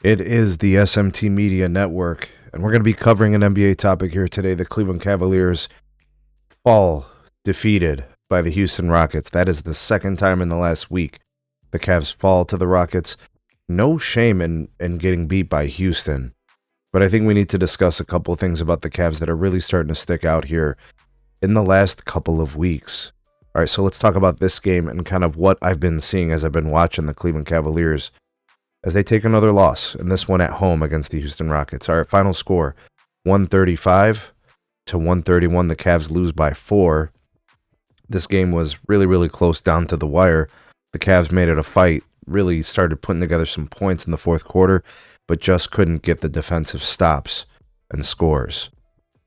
It is the SMT Media Network, and we're going to be covering an NBA topic here today. The Cleveland Cavaliers fall defeated by the Houston Rockets. That is the second time in the last week the Cavs fall to the Rockets. No shame in getting beat by Houston, but I think we need to discuss a couple of things about the Cavs that are really starting to stick out here in the last couple of weeks. All right, so let's talk about this game and kind of what I've been seeing as I've been watching the Cleveland Cavaliers as they take another loss, and this one at home against the Houston Rockets. All right, final score, 135 to 131. The Cavs lose by 4. This game was really, really close down to the wire. The Cavs made it a fight, really started putting together some points in the fourth quarter, but just couldn't get the defensive stops and scores.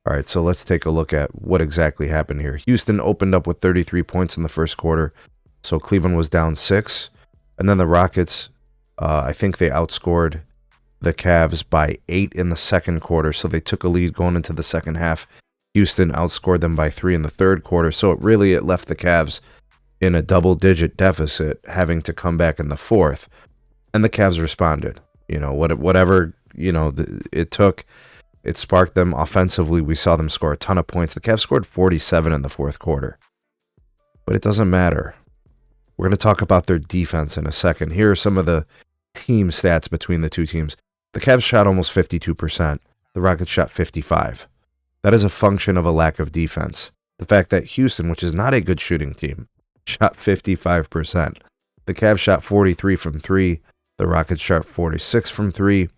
All right, so let's take a look at what exactly happened here. Houston opened up with 33 points in the first quarter, so Cleveland was down 6, and then the Rockets, I think they outscored the Cavs by 8 in the second quarter, so they took a lead going into the second half. Houston outscored them by 3 in the third quarter, so it left the Cavs in a double-digit deficit, having to come back in the fourth, and the Cavs responded. Whatever it took, it sparked them offensively. We saw them score a ton of points. The Cavs scored 47 in the fourth quarter, but it doesn't matter. We're going to talk about their defense in a second. Here are some of the team stats between the two teams. The Cavs shot almost 52%. The Rockets shot 55%. That is a function of a lack of defense. The fact that Houston, which is not a good shooting team, shot 55%. The Cavs shot 43 from 3. The Rockets shot 46 from 3.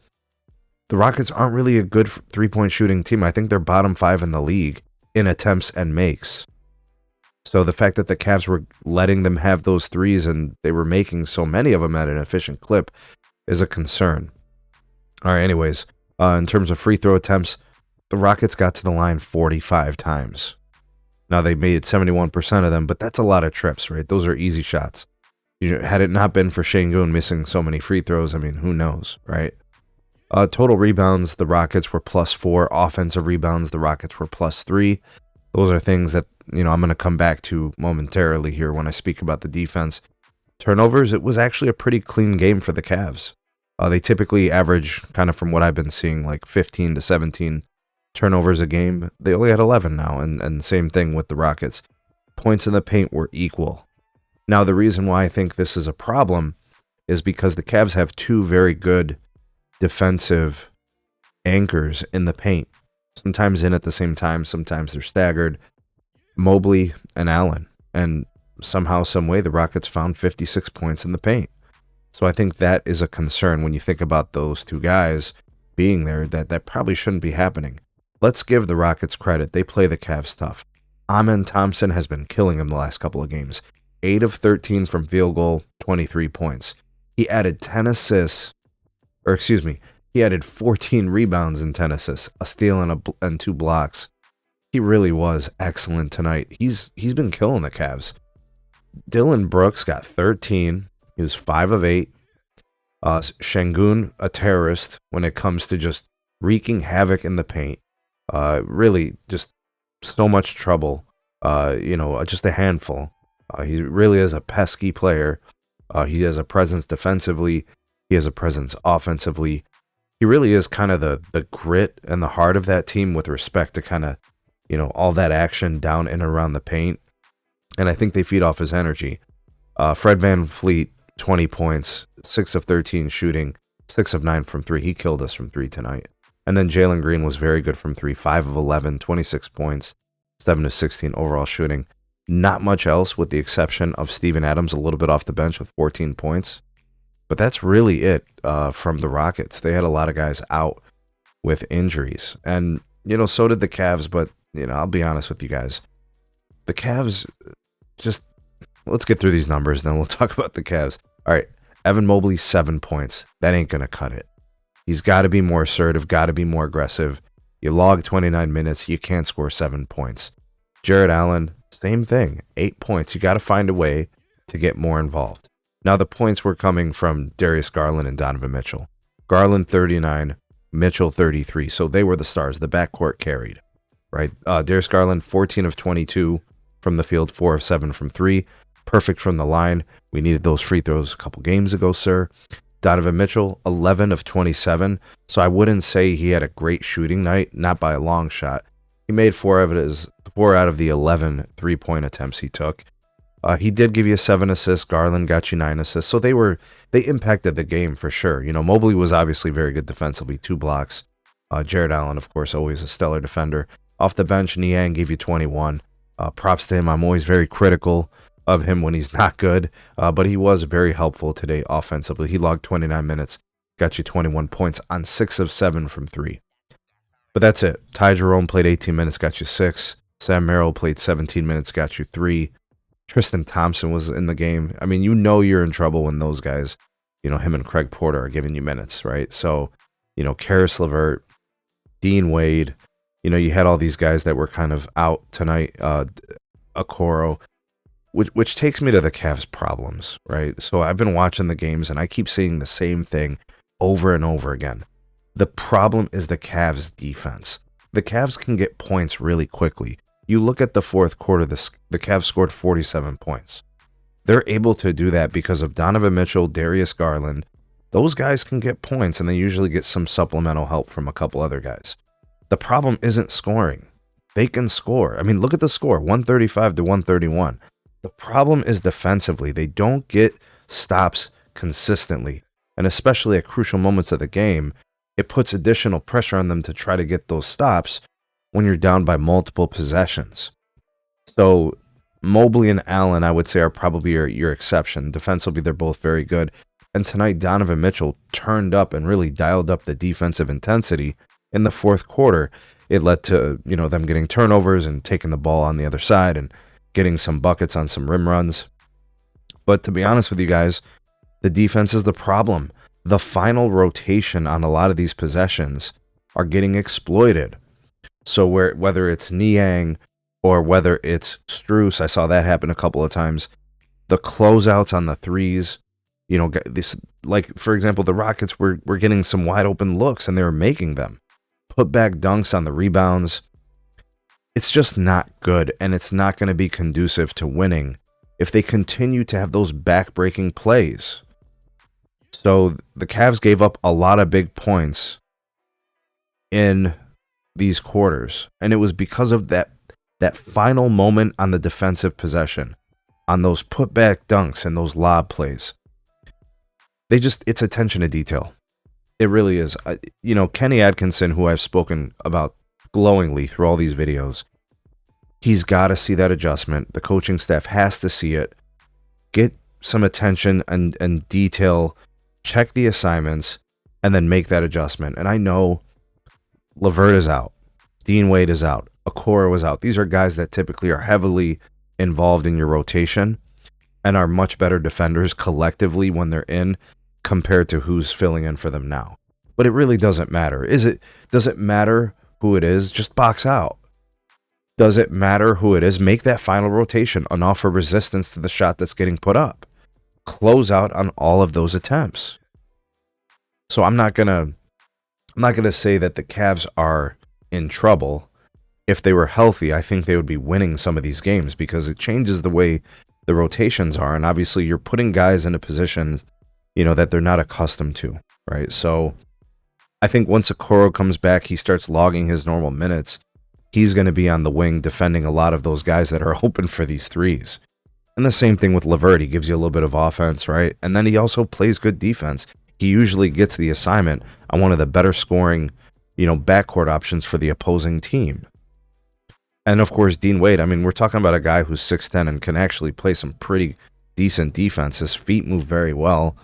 The Rockets aren't really a good three-point shooting team. I think they're bottom 5 in the league in attempts and makes. So the fact that the Cavs were letting them have those threes and they were making so many of them at an efficient clip is a concern. All right, anyways, in terms of free throw attempts, the Rockets got to the line 45 times. Now, they made 71% of them, but that's a lot of trips, right? Those are easy shots. Had it not been for Şengün missing so many free throws, I mean, who knows, right? Total rebounds, the Rockets were +4. Offensive rebounds, the Rockets were +3. Those are things that, I'm going to come back to momentarily here when I speak about the defense. Turnovers, it was actually a pretty clean game for the Cavs. They typically average, kind of from what I've been seeing, like 15 to 17 turnovers a game. They only had 11 now, and same thing with the Rockets. Points in the paint were equal. Now, the reason why I think this is a problem is because the Cavs have two very good defensive anchors in the paint. Sometimes in at the same time, sometimes they're staggered. Mobley and Allen. And somehow, some way, the Rockets found 56 points in the paint. So I think that is a concern when you think about those two guys being there, that probably shouldn't be happening. Let's give the Rockets credit. They play the Cavs tough. Amen Thompson has been killing them the last couple of games. 8 of 13 from field goal, 23 points. He added 10 assists, he added 14 rebounds and 10 assists, a steal and 2 blocks. He really was excellent tonight. He's been killing the Cavs. Dylan Brooks got 13. He was 5 of 8. Şengün, a terrorist when it comes to just wreaking havoc in the paint. Really just so much trouble. Just a handful. He really is a pesky player. He has a presence defensively. He has a presence offensively. He really is kind of the grit and the heart of that team with respect to kind of, all that action down and around the paint. And I think they feed off his energy. Fred VanVleet, 20 points, 6 of 13 shooting, 6 of 9 from 3. He killed us from 3 tonight. And then Jalen Green was very good from 3, 5 of 11, 26 points, 7 of 16 overall shooting. Not much else with the exception of Steven Adams, a little bit off the bench with 14 points. But that's really it from the Rockets. They had a lot of guys out with injuries. And, so did the Cavs. But, I'll be honest with you guys. The Cavs, let's get through these numbers, then we'll talk about the Cavs. All right, Evan Mobley, 7 points. That ain't going to cut it. He's got to be more assertive, got to be more aggressive. You log 29 minutes, you can't score 7 points. Jarrett Allen, same thing, 8 points. You got to find a way to get more involved. Now, the points were coming from Darius Garland and Donovan Mitchell. Garland, 39, Mitchell, 33. So they were the stars. The backcourt carried, right? Darius Garland, 14 of 22 from the field, 4 of 7 from 3. Perfect from the line. We needed those free throws a couple games ago, sir. Donovan Mitchell, 11 of 27. So I wouldn't say he had a great shooting night, not by a long shot. He made four out of the 11 3-point attempts he took. He did give you 7 assists. Garland got you 9 assists. So they impacted the game for sure. Mobley was obviously very good defensively, 2 blocks. Jared Allen, of course, always a stellar defender. Off the bench, Niang gave you 21. Props to him. I'm always very critical of him when he's not good, but he was very helpful today offensively. He logged 29 minutes, got you 21 points on 6 of 7 from 3. But that's it. Ty Jerome played 18 minutes, got you 6. Sam Merrill played 17 minutes, got you 3. Tristan Thompson was in the game. I mean, you're in trouble when those guys, him and Craig Porter are giving you minutes, right? So, Karis LeVert, Dean Wade, you had all these guys that were kind of out tonight, Okoro, which takes me to the Cavs' problems, right? So I've been watching the games, and I keep seeing the same thing over and over again. The problem is the Cavs' defense. The Cavs can get points really quickly. You look at the fourth quarter, the Cavs scored 47 points. They're able to do that because of Donovan Mitchell, Darius Garland. Those guys can get points, and they usually get some supplemental help from a couple other guys. The problem isn't scoring. They can score. I mean, look at the score, 135 to 131. The problem is defensively. They don't get stops consistently, and especially at crucial moments of the game, it puts additional pressure on them to try to get those stops when you're down by multiple possessions. So Mobley and Allen, I would say, are probably your exception. Defensively, they're both very good. And tonight, Donovan Mitchell turned up and really dialed up the defensive intensity in the fourth quarter. It led to, them getting turnovers and taking the ball on the other side and getting some buckets on some rim runs. But to be honest with you guys, the defense is the problem. The final rotation on a lot of these possessions are getting exploited. So whether it's Niang or whether it's Strus, I saw that happen a couple of times. The closeouts on the threes, for example, the Rockets were getting some wide open looks and they were making them. Put back dunks on the rebounds. It's just not good, and it's not going to be conducive to winning if they continue to have those back-breaking plays. So the Cavs gave up a lot of big points in these quarters, and it was because of that final moment on the defensive possession, on those put-back dunks and those lob plays. It's attention to detail. It really is. Kenny Atkinson, who I've spoken about glowingly through all these videos, he's got to see that adjustment. The coaching staff has to see it. Get some attention and detail, check the assignments, and then make that adjustment. And I know LeVert is out. Dean Wade is out. Okoro was out. These are guys that typically are heavily involved in your rotation and are much better defenders collectively when they're in compared to who's filling in for them now. But it really doesn't matter. Does it matter who it is? Just box out. Does it matter who it is? Make that final rotation and offer resistance to the shot that's getting put up. Close out on all of those attempts. So I'm not gonna say that the Cavs are in trouble. If they were healthy, I think they would be winning some of these games because it changes the way the rotations are, and obviously you're putting guys in a position, that they're not accustomed to, right? So I think once Okoro comes back, he starts logging his normal minutes. He's going to be on the wing defending a lot of those guys that are open for these threes. And the same thing with LeVert. He gives you a little bit of offense, right? And then he also plays good defense. He usually gets the assignment on one of the better scoring, backcourt options for the opposing team. And of course, Dean Wade, we're talking about a guy who's 6'10" and can actually play some pretty decent defense. His feet move very well.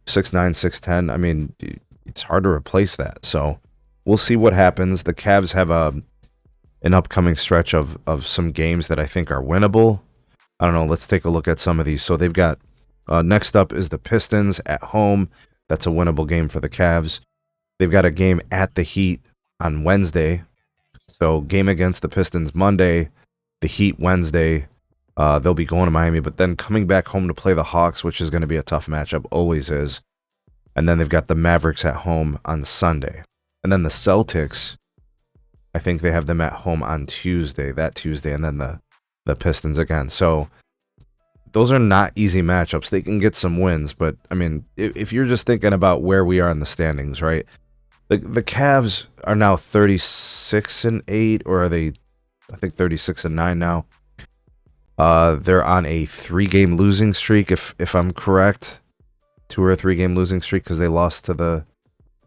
6'9", 6'10". It's hard to replace that. So we'll see what happens. The Cavs have an upcoming stretch of some games that I think are winnable. I don't know. Let's take a look at some of these. So they've got next up is the Pistons at home. That's a winnable game for the Cavs. They've got a game at the Heat on Wednesday. So game against the Pistons Monday, the Heat Wednesday. They'll be going to Miami, but then coming back home to play the Hawks, which is going to be a tough matchup, always is. And then they've got the Mavericks at home on Sunday. And then the Celtics, I think they have them at home on that Tuesday, and then the Pistons again. So those are not easy matchups. They can get some wins, but I mean, if you're just thinking about where we are in the standings, right? The Cavs are now 36-8, or are they? I think 36-9 now. They're on a 3-game losing streak, if I'm correct. 2 or 3-game losing streak because they lost to the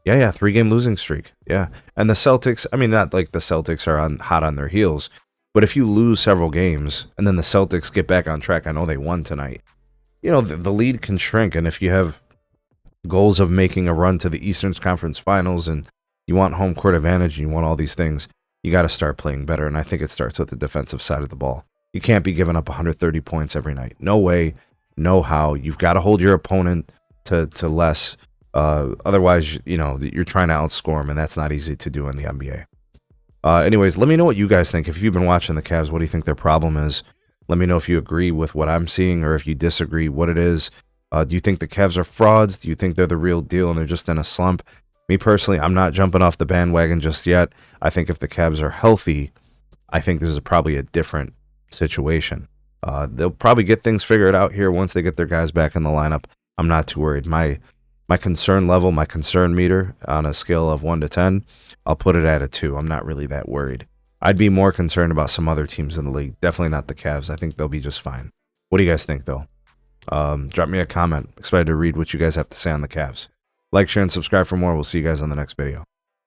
3-game losing streak. Yeah. And the Celtics, I mean, not like the Celtics are hot on their heels, but if you lose several games and then the Celtics get back on track, I know they won tonight. You know, the lead can shrink, and if you have goals of making a run to the Eastern Conference Finals and you want home court advantage and you want all these things, you got to start playing better, and I think it starts with the defensive side of the ball. You can't be giving up 130 points every night. No way, no how. You've got to hold your opponent to less. Otherwise, you know, you're trying to outscore them, and that's not easy to do in the NBA. Anyways, let me know what you guys think. If you've been watching the Cavs, what do you think their problem is? Let me know if you agree with what I'm seeing or if you disagree, what it is. Do you think the Cavs are frauds? Do you think they're the real deal and they're just in a slump? Me personally, I'm not jumping off the bandwagon just yet. I think if the Cavs are healthy, I think this is probably a different situation. They'll probably get things figured out here once they get their guys back in the lineup. I'm not too worried. My concern level, my concern meter on a scale of 1 to 10, I'll put it at a 2. I'm not really that worried. I'd be more concerned about some other teams in the league. Definitely not the Cavs. I think they'll be just fine. What do you guys think, though? Drop me a comment. Excited to read what you guys have to say on the Cavs. Like, share, and subscribe for more. We'll see you guys on the next video.